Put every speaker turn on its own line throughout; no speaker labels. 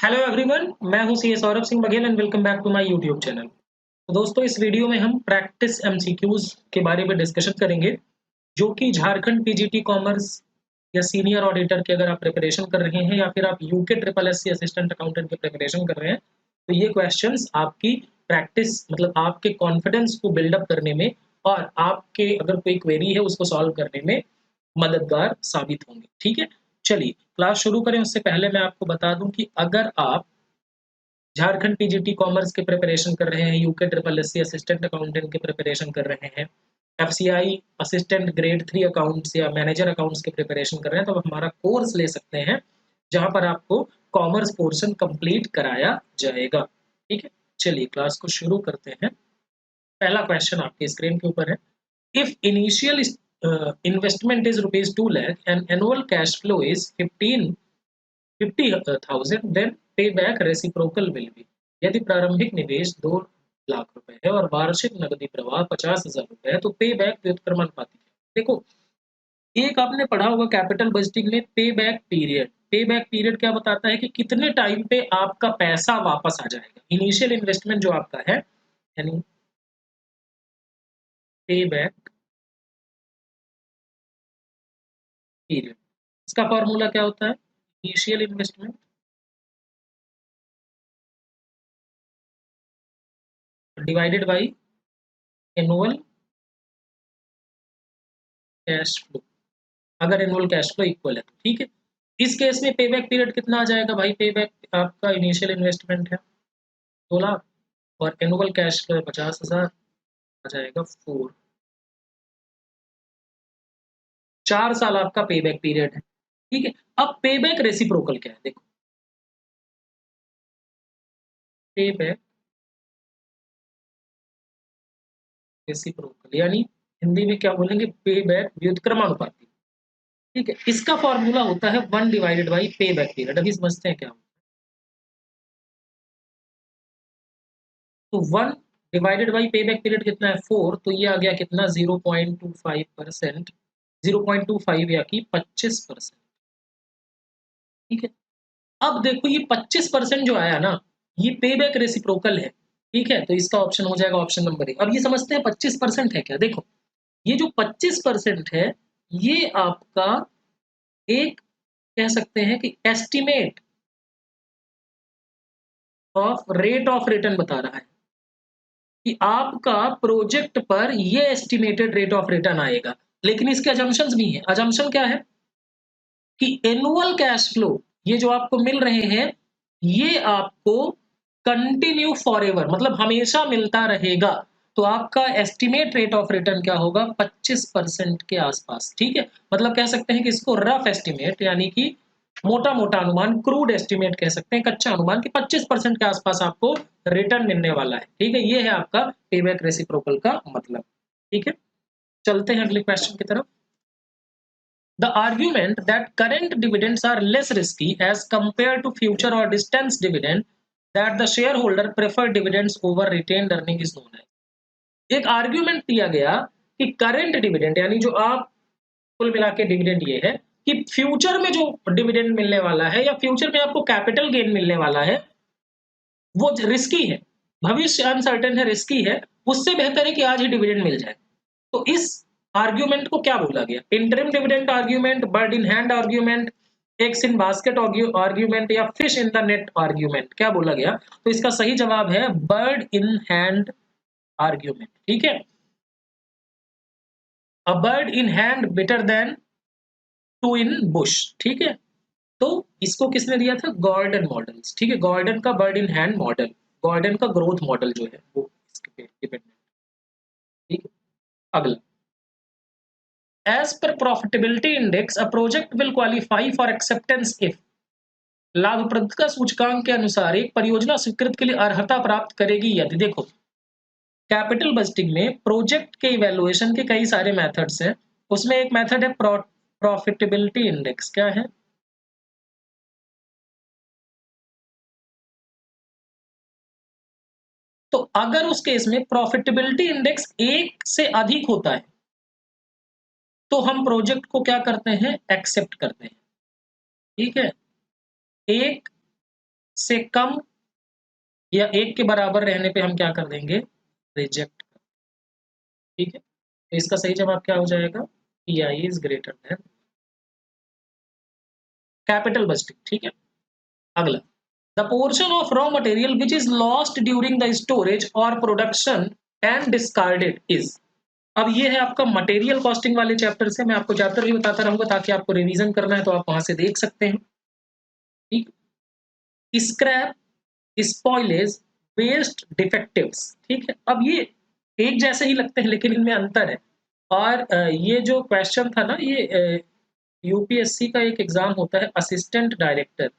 Hello everyone, मैं हूं CA Saurabh Singh Baghel and welcome back to my YouTube channel. तो दोस्तों, इस वीडियो में हम प्रैक्टिस एमसीक्यूज के बारे में डिस्कशन करेंगे, जो कि झारखंड पीजीटी कॉमर्स या सीनियर ऑडिटर के अगर आप प्रिपरेशन कर रहे हैं या फिर आप UK triple SC assistant accountant की प्रिपरेशन कर रहे हैं, तो ये क्वेश्चंस आपकी प्रैक्टिस मतलब आपके कॉन्फिडेंस को बिल्डअप करने में और आपके अगर कोई क्वेरी है उसको सॉल्व करने में मददगार साबित होंगे। ठीक है, चलिए क्लास शुरू करें। उससे पहले मैं आपको बता दूं कि अगर आप झारखंड पीजीटी कॉमर्स की प्रिपरेशन कर रहे हैं, UK triple SC assistant accountant की प्रिपरेशन कर रहे हैं, एफसीआई असिस्टेंट ग्रेड 3 अकाउंट्स या मैनेजर अकाउंट्स की प्रिपरेशन कर रहे हैं, तो आप हमारा कोर्स ले सकते हैं जहां पर आपको कॉमर्स पोर्शन कंप्लीट कराया जाएगा। ठीक है, चलिए क्लास को शुरू करते हैं। पहला क्वेश्चन आपके स्क्रीन के ऊपर है। If initial investment is ₹2 lakh and annual cash flow is 50,000 then pay back reciprocal will be. यदि प्रारंभिक निवेश 2 लाख रुपए है और वार्षिक नकदी प्रवाह 50,000 रुपए है, तो पे बैक व्युत्क्रमानुपाती है। देखो, एक आपने पढ़ा होगा कैपिटल बजटिंग में पे बैक पीरियड। पे बैक पीरियड क्या बताता है कि कितने टाइम पे आपका पैसा वापस आ जाएगा। इनिशियल इन्वेस्टमेंट जो आपका है यानी पे बैक पीरियड, इसका फॉर्मूला क्या होता है? Initial investment divided by annual cash flow, अगर एनुअल कैश फ्लो इक्वल है तो। ठीक है, इस केस में पे बैक पीरियड कितना आ जाएगा भाई? पे बैक आपका इनिशियल इन्वेस्टमेंट है 2 लाख और एनुअल कैश फ्लो है 50,000, आ जाएगा 4। 4 साल आपका पे बैक पीरियड है। ठीक है, अब पे बैक रेसिप्रोकल क्या है? देखो, पे बैक रेसिप्रोकल यानी हिंदी में क्या बोलेंगे? पे बैक व्युत्क्रमानुपाती। ठीक है, इसका फॉर्मूला होता है 1 डिवाइडेड बाई पे बैक पीरियड। अभी समझते हैं क्या होता है। तो 1 डिवाइडेड बाई पे बैक पीरियड कितना है? 4। तो ये आ गया कितना? 0.25%। 0.25 या कि 25%। ठीक है, अब देखो ये 25% जो आया ना, ये पे बैक रेसिप्रोकल है। ठीक है, तो इसका ऑप्शन हो जाएगा ऑप्शन नंबर 1। अब ये समझते हैं 25% है क्या। देखो, ये जो 25% है, ये आपका एक कह सकते हैं कि estimate of rate of return बता रहा है कि आपका प्रोजेक्ट पर ये एस्टिमेटेड रेट ऑफ रिटर्न आएगा। लेकिन इसके अजम्पशंस भी हैं। अजम्पशन क्या है कि एनुअल कैश फ्लो ये जो आपको मिल रहे हैं, ये आपको कंटिन्यू फॉरएवर मतलब हमेशा मिलता रहेगा। तो आपका एस्टिमेट रेट ऑफ रिटर्न क्या होगा? 25% के आसपास। ठीक है, मतलब कह सकते हैं कि इसको रफ एस्टिमेट यानी कि मोटा मोटा अनुमान, क्रूड एस्टिमेट कह सकते हैं, कच्चा अनुमान कि 25% के आसपास आपको रिटर्न मिलने वाला है। ठीक है, ये है आपका पेबैक रेसिप्रोकल का मतलब। ठीक है, चलते हैं अगले क्वेश्चन की तरफ। The argument that current dividends are less risky as compared to future or distant dividend, that the shareholder prefer dividends over retained earning is known as। एक आर्ग्यूमेंट दिया गया कि करंट डिविडेंड यानी जो आप कुल मिला के डिविडेंड ये है कि फ्यूचर में जो डिविडेंड मिलने वाला है या फ्यूचर में आपको कैपिटल गेन मिलने वाला है, वो रिस्की है। भविष्य अनसर्टेन है, रिस्की है। उससे बेहतर है कि आज ही डिविडेंड मिल जाए। तो इस आर्ग्यूमेंट को क्या बोला गया? Interim dividend argument, bird in hand argument, eggs in basket argument या fish in the net argument, क्या बोला गया? तो इसका सही जवाब है बर्ड इन हैंड आर्ग्यूमेंट। ठीक है, a bird in hand better than two in bush. ठीक है, तो इसको किसने दिया था? Gordon models. ठीक है, गॉर्डन का bird in hand model, Gordon का ग्रोथ मॉडल जो है वो इसके पे डिपेंड है। ठीक है, अगला, as per profitability index a project will qualify for acceptance if लाभप्रदता सूचकांक के अनुसार एक परियोजना स्वीकृत के लिए अर्हता प्राप्त करेगी यदि। देखो, कैपिटल बजटिंग में प्रोजेक्ट के इवैल्यूएशन के कई सारे मेथड्स हैं। उसमें एक मेथड है प्रॉफिटेबिलिटी इंडेक्स। क्या है? तो अगर उस केस में प्रॉफिटेबिलिटी इंडेक्स 1 से अधिक होता है तो हम प्रोजेक्ट को क्या करते हैं? एक्सेप्ट करते हैं। ठीक है, 1 से कम या 1 के बराबर रहने पे हम क्या कर देंगे, रिजेक्ट। ठीक है, तो इसका सही जवाब क्या हो जाएगा, PI is greater than capital budgeting. ठीक है, अगला, the portion of raw material which is lost during the storage और प्रोडक्शन एंड डिस्कार्डेड इज। अब ये है आपका मटेरियल कॉस्टिंग वाले चैप्टर से, मैं आपको चैप्टर भी बताता रहूंगा ताकि आपको रिवीजन करना है तो आप वहां से देख सकते हैं। ठीक, स्क्रैप, स्पॉइलेज, वेस्ट, डिफेक्टिव्स। ठीक है, अब ये एक जैसे ही लगते हैं लेकिन इनमें अंतर है। और ये जो क्वेश्चन था ना, ये यूपीएससी का एक एग्जाम होता है असिस्टेंट डायरेक्टर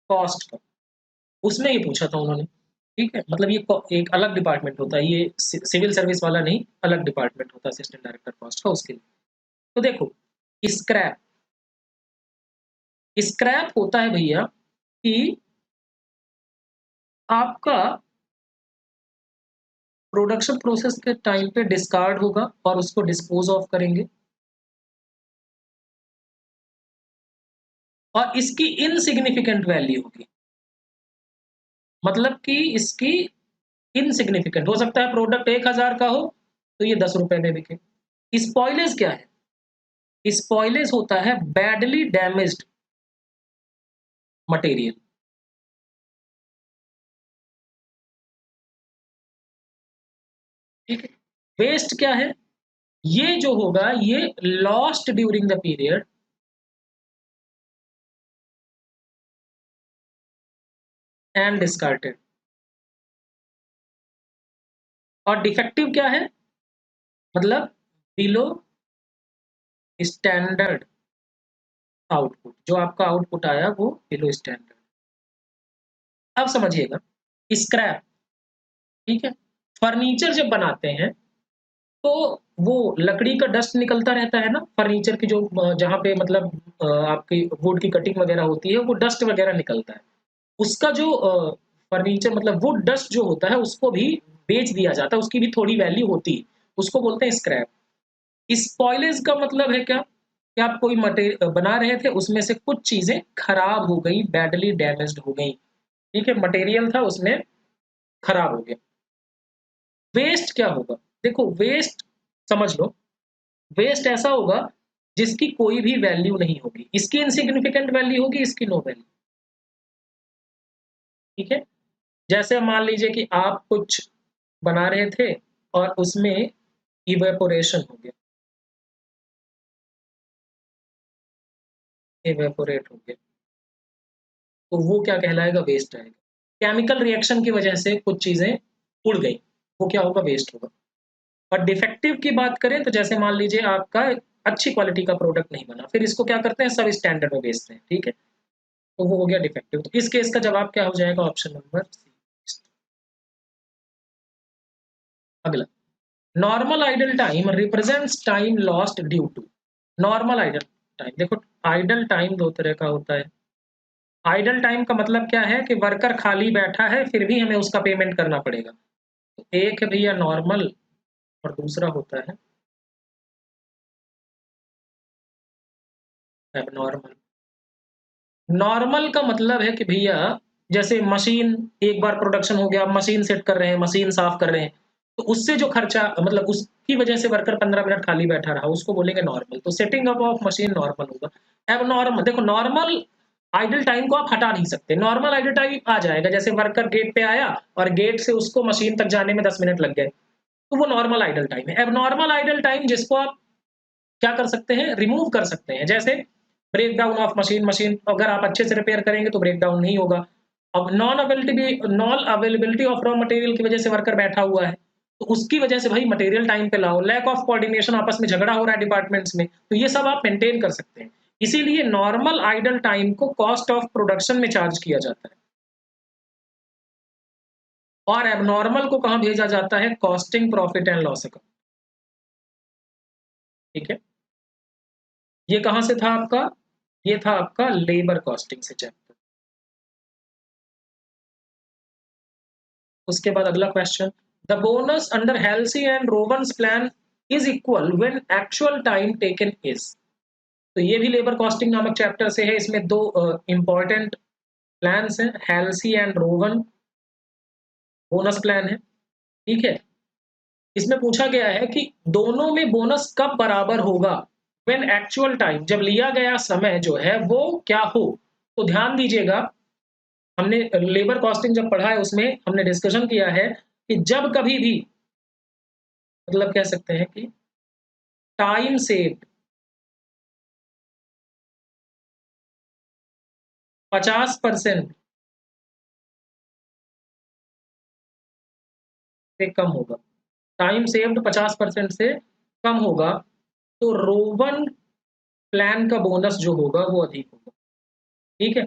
कॉस्ट का, उसमें ये पूछा था उन्होंने। ठीक है, मतलब ये एक अलग डिपार्टमेंट होता है, ये सिविल सर्विस वाला नहीं, अलग डिपार्टमेंट होता है असिस्टेंट डायरेक्टर कॉस्ट का, उसके लिए। तो देखो, स्क्रैप, स्क्रैप होता है भैया कि आपका प्रोडक्शन प्रोसेस के टाइम पे डिस्कार्ड होगा और उसको डिस्पोज ऑफ करेंगे, और इसकी इनसिग्निफिकेंट वैल्यू होगी, मतलब कि इसकी इनसिग्निफिकेंट हो सकता है, प्रोडक्ट 1000 का हो तो ये 10 रुपए में बिके। स्पॉइलेज क्या है, स्पॉइलेज होता है बैडली डैमेज्ड मटेरियल। ठीक है, वेस्ट क्या है, ये जो होगा ये lost during the period and discarded. और डिफेक्टिव क्या है, मतलब बिलो स्टैंडर्ड आउटपुट, जो आपका आउटपुट आया वो बिलो स्टैंडर्ड। अब समझिएगा, स्क्रैप, ठीक है, फर्नीचर जब बनाते हैं तो वो लकड़ी का डस्ट निकलता रहता है ना, फर्नीचर की जो जहाँ पे मतलब आपकी वुड की कटिंग वगैरह होती है वो डस्ट वगैरह निकलता है, उसका जो फर्नीचर मतलब वुड डस्ट जो होता है उसको भी बेच दिया जाता है, उसकी भी थोड़ी वैल्यू होती है, उसको बोलते हैं स्क्रैप। स्पॉइलेज का मतलब है क्या, कि आप कोई मटेरियल बना रहे थे उसमें से कुछ चीजें खराब हो गई, बैडली डैमेज्ड हो गई। ठीक है, मटेरियल था उसमें खराब हो गया। वेस्ट क्या होगा, देखो वेस्ट समझ लो, वेस्ट ऐसा होगा जिसकी कोई भी वैल्यू नहीं होगी, इसकी इनसिग्निफिकेंट वैल्यू होगी, इसकी नो वैल्यू। ठीक है, जैसे मान लीजिए कि आप कुछ बना रहे थे और उसमें इवेपोरेशन हो गया, इवेपोरेट हो गया, तो वो क्या कहलाएगा, वेस्ट आएगा। केमिकल रिएक्शन की वजह से कुछ चीजें उड़ गई, वो क्या होगा, वेस्ट होगा। और डिफेक्टिव की बात करें तो जैसे मान लीजिए आपका अच्छी क्वालिटी का प्रोडक्ट नहीं बना, फिर इसको क्या करते हैं, सब स्टैंडर्ड में बेचते हैं। ठीक है, तो वो हो गया डिफेक्टिव। तो इस केस का जवाब क्या हो जाएगा, ऑप्शन नंबर सी। अगला, normal idle time represents time lost due to. Normal idle time, देखो आइडल टाइम दो तरह का होता है। आइडल टाइम का मतलब क्या है, कि वर्कर खाली बैठा है फिर भी हमें उसका पेमेंट करना पड़ेगा। तो एक है भैया नॉर्मल, और दूसरा होता है एबनॉर्मल। नॉर्मल का मतलब है कि भैया जैसे मशीन एक बार प्रोडक्शन हो गया, आप मशीन सेट कर रहे हैं, मशीन साफ कर रहे हैं, तो उससे जो खर्चा मतलब उसकी वजह से वर्कर 15 मिनट खाली बैठा रहा, उसको बोलेंगे नॉर्मल। तो setting up of machine normal होगा। अब नॉर्मल देखो, नॉर्मल आइडल टाइम को आप हटा नहीं सकते, नॉर्मल आइडल टाइम आ जाएगा, जैसे वर्कर गेट पे आया और गेट से उसको मशीन तक जाने में 10 मिनट लग गए, तो वो नॉर्मल आइडल टाइम है। अब नॉर्मल आइडल टाइम जिसको आप क्या कर सकते हैं, रिमूव कर सकते हैं, जैसे break down of machine, machine अगर आप अच्छे से रिपेयर करेंगे तो ब्रेक डाउन नहीं होगा। अब non availability of raw material की वजह से वर्कर बैठा हुआ है, तो उसकी वजह से भाई मटेरियल टाइम पे लाओ, लैक ऑफ कोऑर्डिनेशन, आपस में झगड़ा हो रहा है डिपार्टमेंट्स में, तो ये सब आप मेंटेन कर सकते हैं। इसीलिए नॉर्मल आइडल टाइम को कॉस्ट ऑफ प्रोडक्शन में चार्ज किया जाता है, और एबनॉर्मल को कहां भेजा जाता है, costing profit and loss account. ठीक है, ये कहां से था आपका, ये था आपका लेबर कॉस्टिंग से चैप्टर। उसके बाद अगला question, the bonus under Halsey and Rowan's plan is equal when actual time taken is. तो ये भी लेबर कॉस्टिंग नामक चैप्टर से है। इसमें दो इंपॉर्टेंट प्लान्स हैं, Halsey and Rowan bonus plan है, ठीक है। इसमें पूछा गया है कि दोनों में बोनस कब बराबर होगा, व्हेन एक्चुअल टाइम, जब लिया गया समय जो है वो क्या हो। तो ध्यान दीजिएगा, हमने लेबर कॉस्टिंग जब पढ़ा है उसमें हमने डिस्कशन किया है कि जब कभी भी, मतलब कह सकते हैं कि टाइम सेव्ड 50% से कम होगा, टाइम सेव्ड 50% से कम होगा, तो रोवन प्लान का बोनस जो होगा वो अधिक होगा, ठीक है।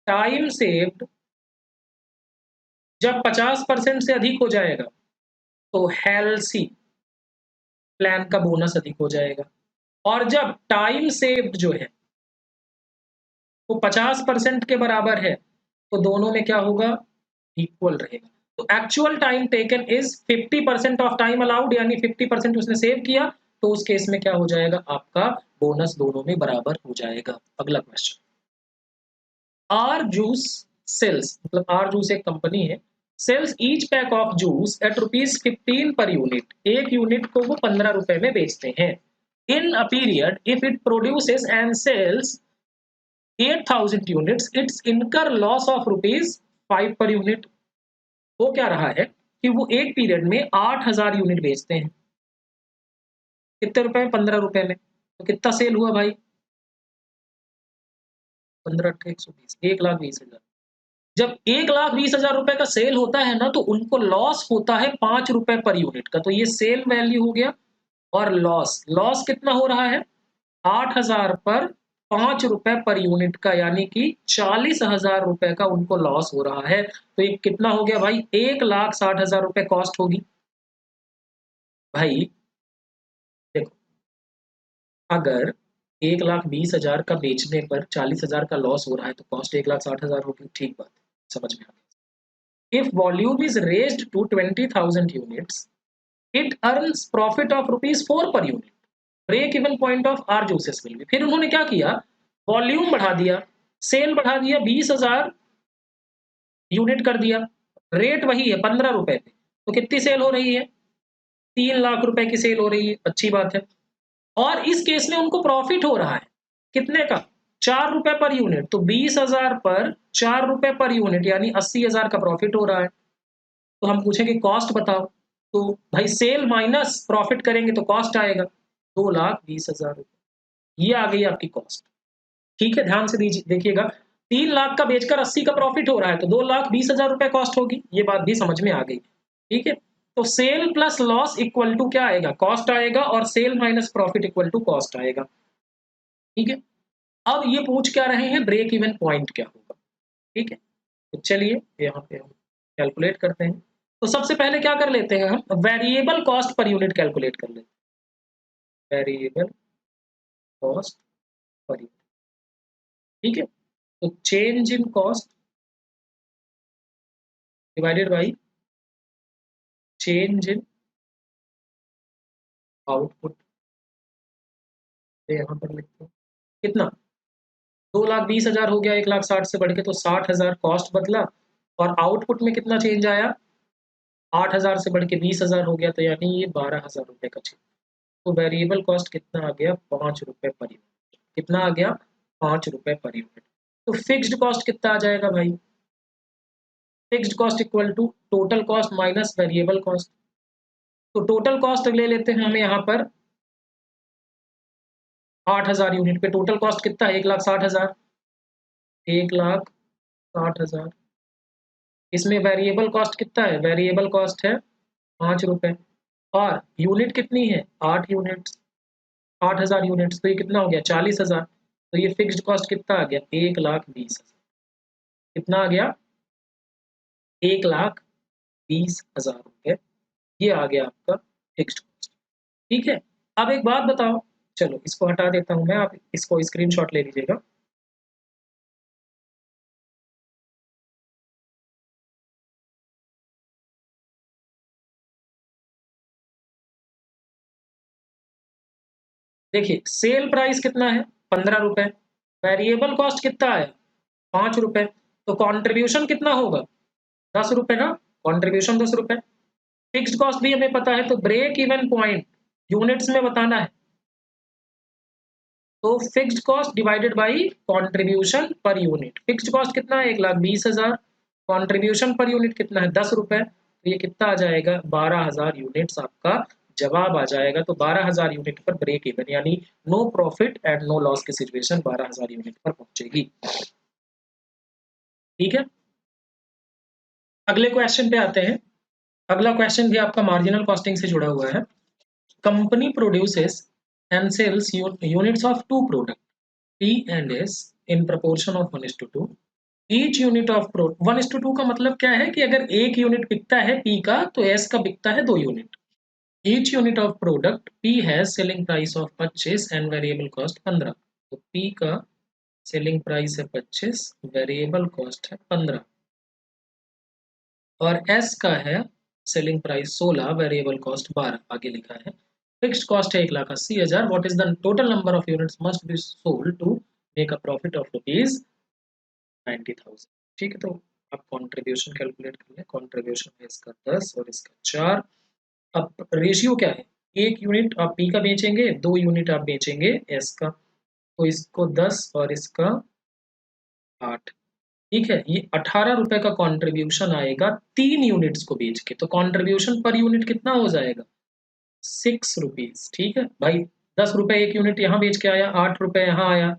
टाइम सेव्ड जब 50% से अधिक हो जाएगा तो हेल्सी प्लान का बोनस अधिक हो जाएगा, और जब टाइम सेव्ड जो है वो 50% के बराबर है तो दोनों में क्या होगा, इक्वल रहेगा। तो actual time taken is 50% of time allowed, यानी 50% उसने सेव किया, तो उस केस में क्या हो जाएगा, आपका बोनस दोनों में बराबर हो जाएगा। अगला क्वेश्चन, आर जूस सेल्स, मतलब आर जूस एक कंपनी है, sales each pack of juice at ₹15 per unit, एक यूनिट को वो 15 रुपए में बेचते हैं। In a period if it produces and sells 8,000 units, it's incur loss of ₹5 per unit. हो क्या रहा है कि वो एक पीरियड में 8,000 यूनिट बेचते हैं, कितने रुपए में, 15 रुपए में, तो कितना सेल हुआ भाई, 15 अट्ठे 120, 1,20,000। जब 1,20,000 रुपए का सेल होता है ना, तो उनको लॉस होता है 5 रुपए पर यूनिट का। तो ये सेल वैल्यू हो गया, और लॉस, लॉस कितना हो रहा है, 8,000 पर 5 रुपए पर यूनिट का, यानी कि 40,000 रुपए का उनको लॉस हो रहा है। तो ये कितना हो गया भाई, 1,60,000 रुपए कॉस्ट होगी। भाई देखो, अगर 1,20,000 का बेचने पर 40,000 का लॉस हो रहा है तो कॉस्ट 1,60,000 होगी, ठीक बात, समझ में आ गया। If volume is raised to 20,000 units, it earns profit of ₹4 per unit, break even point of R juices will be. फिर उन्होंने क्या किया, वॉल्यूम बढ़ा दिया, सेल बढ़ा दिया, 20,000 यूनिट कर दिया, रेट वही है 15 रुपए पे, तो कितनी सेल हो रही है, 3,00,000 रुपए की सेल हो रही है, अच्छी बात है। और इस केस में उनको प्रॉफिट हो रहा है कितने का, 4 रुपए पर यूनिट, तो 20,000 पर 4 रुपए पर यूनिट, यानी 80,000 का प्रॉफिट हो रहा है। तो हम पूछेंगे कॉस्ट बताओ, तो भाई सेल माइनस प्रॉफिट करेंगे तो कॉस्ट आएगा 2,20,000 रुपए, ये आ गई आपकी कॉस्ट। ठीक है, ध्यान से देखिएगा, 3,00,000 का बेचकर 80 का प्रॉफिट हो रहा है, तो 2,20,000 रुपए कॉस्ट होगी, ये बात भी समझ में आ गई। ठीक है, तो sale plus loss equal to क्या आएगा, कॉस्ट आएगा, और sale minus profit equal to cost आएगा। ठीक है, अब ये पूछ क्या रहे हैं, ब्रेक इवन पॉइंट क्या होगा। ठीक है, तो चलिए यहाँ पे हम कैलकुलेट करते हैं। तो सबसे पहले क्या कर लेते हैं, हम variable cost per unit calculate कर लेते हैं, वेरिएबल कॉस्ट पर यूनिट। ठीक है, तो change in cost divided by change in output, यहाँ पर लिखते हैं कितना, 2,20,000 हो गया, 1,60,000 से बढ़ के, तो 60,000 कॉस्ट बदला, और आउटपुट में कितना चेंज आया, 8,000 से बढ़ के 20,000 हो गया, तो यानी ये 12,000 रुपए का चेंज। तो वेरिएबल कॉस्ट कितना आ गया, 5 रुपए पर यूनिट, कितना आ गया, 5 रुपए पर यूनिट। तो फिक्स्ड कॉस्ट कितना आ जाएगा भाई, fixed cost equal to total cost minus variable cost. तो टोटल कॉस्ट ले लेते हैं हमें यहाँ पर 8,000 यूनिट पे, टोटल कॉस्ट कितना है, 1,60,000, 1,60,000। इसमें वेरिएबल कॉस्ट कितना है, वेरिएबल कॉस्ट है 5 रुपए, और यूनिट कितनी है, 8 यूनिट, 8,000 यूनिट्स, तो ये कितना हो गया, 40,000। तो ये फिक्स्ड कॉस्ट कितना आ गया, 1,20,000, कितना आ गया, 1,20,000 रुपए, ये आ गया आपका फिक्स्ड कॉस्ट। ठीक है, अब एक बात बताओ, चलो इसको हटा देता हूं मैं, आप इसको स्क्रीनशॉट ले लीजिएगा। देखिए सेल प्राइस कितना है, 15 रुपए। वेरिएबल कॉस्ट कितना आया 5 रुपए। तो कॉन्ट्रीब्यूशन कितना होगा 10 रुपए ना, कॉन्ट्रीब्यूशन 10 रुपए। फिक्स्ड कॉस्ट भी हमें पता है, तो ब्रेक इवन पॉइंट यूनिट्स में बताना है। तो fixed cost divided by contribution per unit. Fixed cost कितना है 1,20,000, कंट्रीब्यूशन पर यूनिट कितना है 10 रुपए। तो ये कितना आ जाएगा 12,000 यूनिट्स आपका जवाब आ जाएगा। तो 12,000 यूनिट पर ब्रेक इवन यानी no profit and no loss की सिचुएशन 12,000 यूनिट पर पहुंचेगी। ठीक है, अगले क्वेश्चन पे आते हैं। अगला क्वेश्चन भी आपका मार्जिनल कॉस्टिंग से जुड़ा हुआ है। Company produces and sales units of two product P and S in proportion of 1:2। Each unit of pro 1:2 का मतलब क्या है कि अगर एक यूनिट बिकता है P का तो S का बिकता है 2 unit. Each unit of product P has selling price of 25 and variable cost 15। तो P का सेलिंग प्राइस है 25, वेरिएबल कॉस्ट है 15 और S का है सेलिंग प्राइस 16, वेरिएबल कॉस्ट 12 आगे लिखा है। फिक्स्ड कॉस्ट है 1,80,000। What is the total number of units must be sold to make a profit of rupees 90,000। ठीक है, तो आप कंट्रीब्यूशन कैलकुलेट कर लें। कंट्रीब्यूशन है इसका 10 और इसका 4। अब रेशियो क्या है, एक यूनिट आप पी का बेचेंगे, 2 यूनिट आप बेचेंगे एस का। तो इसको 10 और इसका 8। ठीक है, ये 18 रुपए का कंट्रीब्यूशन आएगा 3 यूनिट्स को बेच के। तो कंट्रीब्यूशन पर यूनिट कितना हो जाएगा 6 रुपीज। ठीक है भाई, 10 रुपए एक यूनिट यहाँ बेच के आया, 8 रुपए यहाँ आया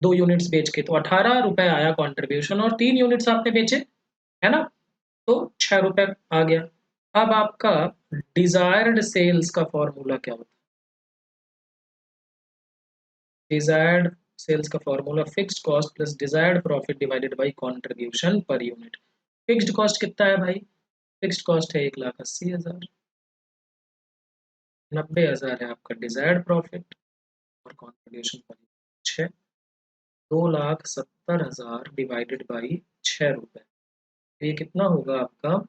2 यूनिट्स बेच के, तो 18 रुपए आया कंट्रीब्यूशन और 3 यूनिट्स आपने बेचे, है ना, तो 6 रुपए आ गया। अब आपका डिजायर्ड सेल्स का फॉर्मूला क्या होता है। डिजायर्ड सेल्स का formula fixed cost plus desired profit divided by contribution per unit. Fixed cost कितना है भाई, फिक्स्ड कॉस्ट है 1,80,000, 90,000 है आपका डिजायर्ड प्रॉफिट और कंट्रीब्यूशन पर 6, 2,70,000 डिवाइडेड बाई 6 रुपए। तो ये कितना होगा आपका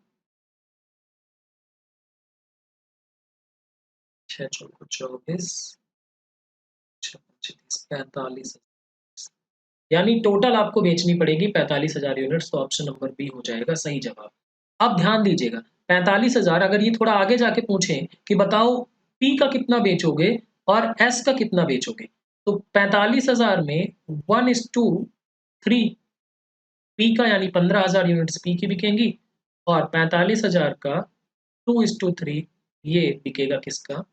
6 चौको 24, 45, यानी टोटल आपको बेचनी पड़ेगी 45,000 यूनिट्स। तो ऑप्शन नंबर बी हो जाएगा सही जवाब। अब ध्यान दीजिएगा 45,000 अगर ये थोड़ा आगे जाके पूछें कि बताओ पी का कितना बेचोगे और एस का कितना बेचोगे, तो 45,000 में 1:3 पी का यानी 15,000 यूनिट्स पी की बिकेंगी और 45,000 का 2:3 ये बिकेगा किसका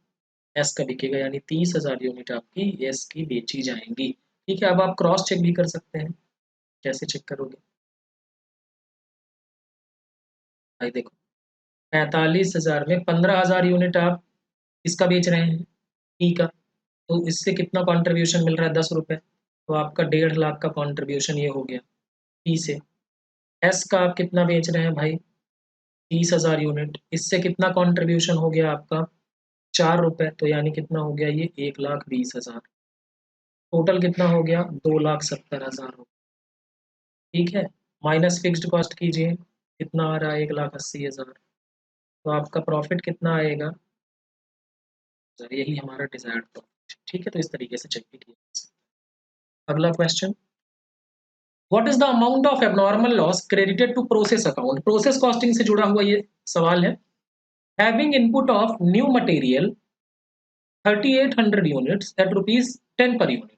एस का बिकेगा, यानी 30,000 यूनिट आपकी एस की बेची जाएंगी। ठीक है, अब आप क्रॉस चेक भी कर सकते हैं। कैसे चेक करोगे भाई, देखो 45,000 में 15,000 यूनिट आप इसका बेच रहे हैं पी का, तो इससे कितना कंट्रीब्यूशन मिल रहा है 10 रुपए। तो आपका 1.5 लाख का कंट्रीब्यूशन ये हो गया पी से। एस का आप कितना बेच रहे हैं भाई 30,000 यूनिट, इससे कितना कंट्रीब्यूशन हो गया आपका 4 रुपए। तो यानी कितना हो गया ये 1,20,000। टोटल कितना हो गया 2,70,000 हो। ठीक है, माइनस फिक्स्ड कॉस्ट कीजिए, कितना आ रहा है 1,80,000। तो आपका प्रॉफिट कितना आएगा सर, यही हमारा डिजायर्ड प्रॉफिट। ठीक है, तो इस तरीके से चेक भी किया जा सकता है। अगला question, what is the amount of abnormal loss credited to process account. Process costing से जुड़ा हुआ ये सवाल है। Having input of new material 3,800 units at rupees 10 per unit,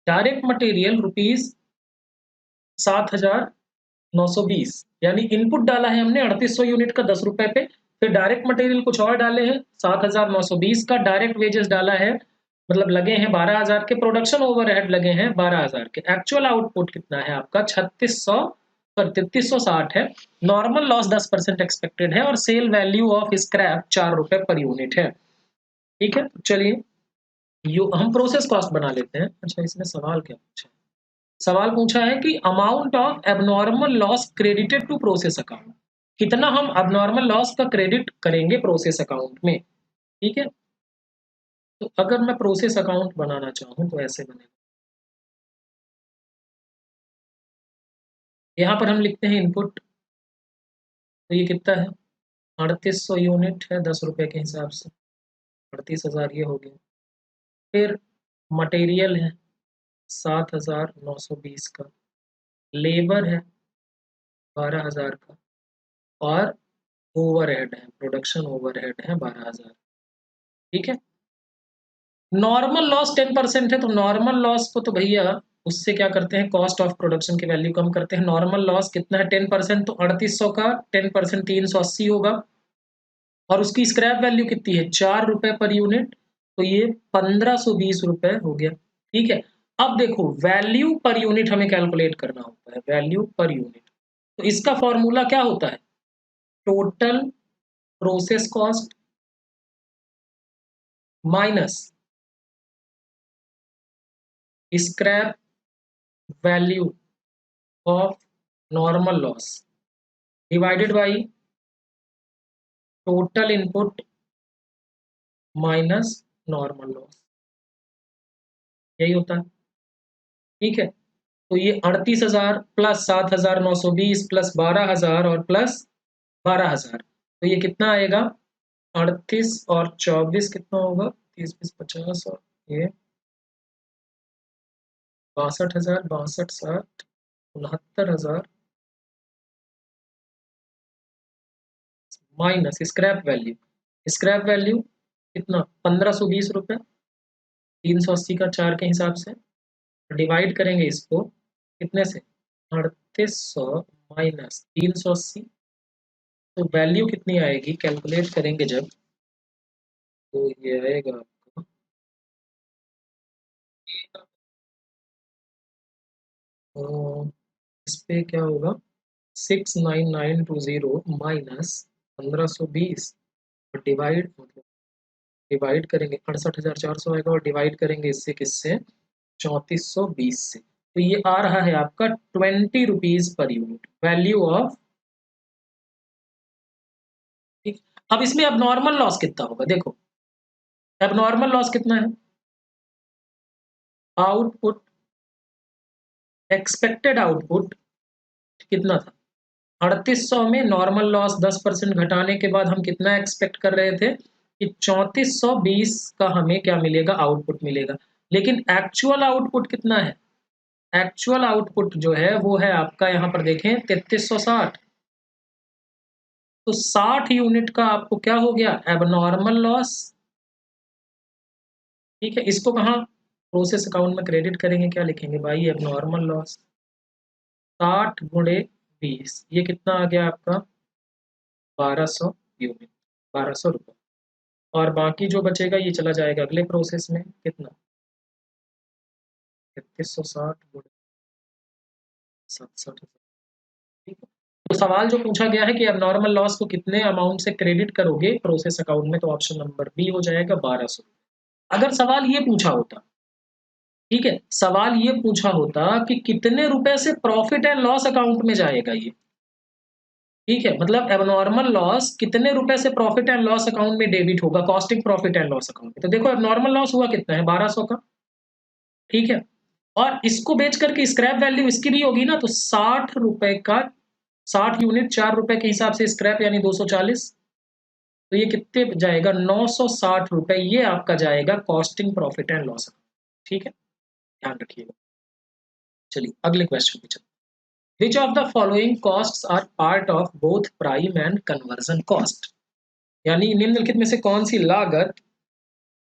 direct material rupees 7,920, यानी इनपुट डाला है हमने 3,800 यूनिट का 10 रुपए पे, फिर डायरेक्ट मटेरियल कुछ और डाले हैं 7,920 का, डायरेक्ट वेजेस डाला है मतलब लगे हैं 12,000 के, प्रोडक्शन ओवरहेड लगे हैं 12,000 के, एक्चुअल आउटपुट कितना है आपका 3,360 है। नॉर्मल लॉस 10% एक्सपेक्टेड है और सेल वैल्यू ऑफ स्क्रैप 4 रुपए पर यूनिट है। ठीक है, तो चलिए हम प्रोसेस कॉस्ट बना लेते हैं। अच्छा, इसमें सवाल क्या पूछा है, सवाल पूछा है कि amount of abnormal loss credited to process account, कितना हम एबनॉर्मल लॉस का क्रेडिट करेंगे प्रोसेस अकाउंट में। ठीक है, तो अगर मैं प्रोसेस अकाउंट बनाना चाहूँ तो ऐसे बनेगा, यहाँ पर हम लिखते हैं इनपुट, तो ये कितना है 3,800 यूनिट है 10 रुपए के हिसाब से, 38,000 ये हो गया। फिर मटेरियल है 7,920 का, लेबर है 12,000 का, और ओवरहेड है, प्रोडक्शन ओवरहेड है 12,000। ठीक है, नॉर्मल लॉस 10% है, तो नॉर्मल लॉस को तो भैया उससे क्या करते हैं, कॉस्ट ऑफ प्रोडक्शन की वैल्यू कम करते हैं। नॉर्मल लॉस कितना है, 10%, तो 3800 का 10% 380 होगा, और उसकी स्क्रैप वैल्यू कितनी है, 4 रुपए पर यूनिट, तो ये 1520 रुपए हो गया। ठीक है, अब देखो वैल्यू पर यूनिट हमें कैलकुलेट करना होता है, वैल्यू पर यूनिट, तो इसका फॉर्मूला क्या होता है, total process cost minus scrap value of normal loss divided by total input minus normal loss, यही होता है। ठीक है, तो ये 38,000 प्लस 7,920 प्लस 12,000 और प्लस 12,000, तो ये कितना आएगा, 38 और 24 कितना होगा, 30 20 50, और ये 62,000, 62 60 69,000 minus scrap value, scrap value कितना 1520 रुपये, 380 का 4 के हिसाब से डिवाइड करेंगे इसको कितने से, 3800 माइनस 380, तो वैल्यू कितनी आएगी, कैलकुलेट करेंगे जब, तो ये आएगा आपका, तो इस पे क्या होगा, 69920 माइनस 1520, डिवाइड मतलब डिवाइड करेंगे 68,400 आएगा, और डिवाइड करेंगे इससे किससे, 3420 से, तो ये आ रहा है आपका 20 rupees per unit, value of. ठीक, अब इसमें अब नॉर्मल लॉस कितना होगा, देखो अब नॉर्मल लॉस कितना है, आउटपुट एक्सपेक्टेड आउटपुट कितना था, 3800 में नॉर्मल लॉस 10% घटाने के बाद हम कितना एक्सपेक्ट कर रहे थे कि 3420 का हमें क्या मिलेगा, आउटपुट मिलेगा, लेकिन एक्चुअल आउटपुट कितना है, एक्चुअल आउटपुट जो है वो है आपका, यहाँ पर देखें 3360, तो 60 यूनिट का आपको क्या हो गया, एबनॉर्मल लॉस। ठीक है, इसको कहाँ प्रोसेस अकाउंट में क्रेडिट करेंगे, क्या लिखेंगे भाई, एबनॉर्मल लॉस 60 गुणे 20, ये कितना आ गया आपका 1200 यूनिट, 1200 रुपये, और बाकी जो बचेगा ये चला जाएगा अगले प्रोसेस में, कितना 3360 गुणे 67। ठीक है, तो सवाल जो पूछा गया है कि अब नॉर्मल लॉस को कितने अमाउंट से क्रेडिट करोगे प्रोसेस अकाउंट में, तो ऑप्शन नंबर बी हो जाएगा 1200। अगर सवाल ये पूछा होता, ठीक है, सवाल ये पूछा होता कि कितने रुपए से प्रॉफिट एंड लॉस अकाउंट में जाएगा ये, ठीक है, मतलब एबनॉर्मल लॉस कितने रुपए से प्रॉफिट एंड लॉस अकाउंट में डेबिट होगा, costing profit and loss account में, तो देखो एबनॉर्मल लॉस हुआ कितना है 1200 का। ठीक है, और इसको बेच करके स्क्रैप वैल्यू इसकी भी होगी ना, तो 60 रुपए का 60 यूनिट 4 रुपए के हिसाब से स्क्रैप यानी 240, तो ये कितने जाएगा 960 रुपए, ये आपका जाएगा costing profit and loss account. ठीक है, ध्यान रखिएगा। चलिए अगले क्वेश्चन पे चलते हैं। Which of the following costs are part of both prime and conversion cost, यानी निम्नलिखित में से कौन सी लागत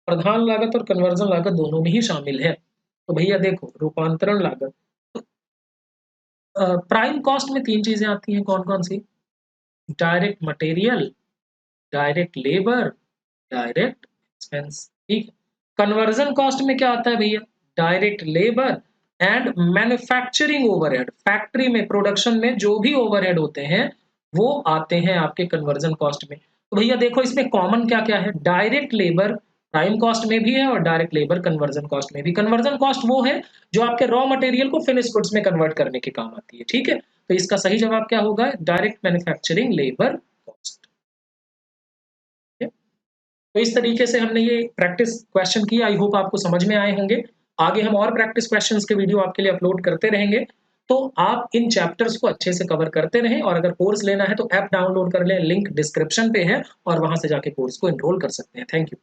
प्रधान लागत और कन्वर्जन लागत दोनों में ही शामिल है, तो भैया देखो रूपांतरण लागत, प्राइम कॉस्ट में 3 चीजें आती हैं, कौन कौन सी, direct material, direct labour, direct expense. ठीक, कन्वर्जन कॉस्ट में क्या आता है भैया, direct labour and manufacturing overhead, factory में प्रोडक्शन में जो भी ओवरहेड होते हैं वो आते हैं आपके कन्वर्जन कॉस्ट में। तो भैया देखो इसमें कॉमन क्या क्या है, डायरेक्ट लेबर प्राइम कॉस्ट में भी है और डायरेक्ट लेबर कन्वर्जन कॉस्ट में भी। कन्वर्जन कॉस्ट वो है जो आपके रॉ मटेरियल को फिनिश गुड्स में कन्वर्ट करने के काम आती है। ठीक है, तो इसका सही जवाब क्या होगा, डायरेक्ट मैन्युफैक्चरिंग लेबर कॉस्ट। तो इस तरीके से हमने ये प्रैक्टिस क्वेश्चन की, आई होप आपको समझ में आए होंगे। आगे हम और प्रैक्टिस क्वेश्चंस के वीडियो आपके लिए अपलोड करते रहेंगे, तो आप इन चैप्टर्स को अच्छे से कवर करते रहें, और अगर कोर्स लेना है तो ऐप डाउनलोड कर लें, लिंक डिस्क्रिप्शन पे है और वहां से जाके कोर्स को एनरोल कर सकते हैं। Thank you.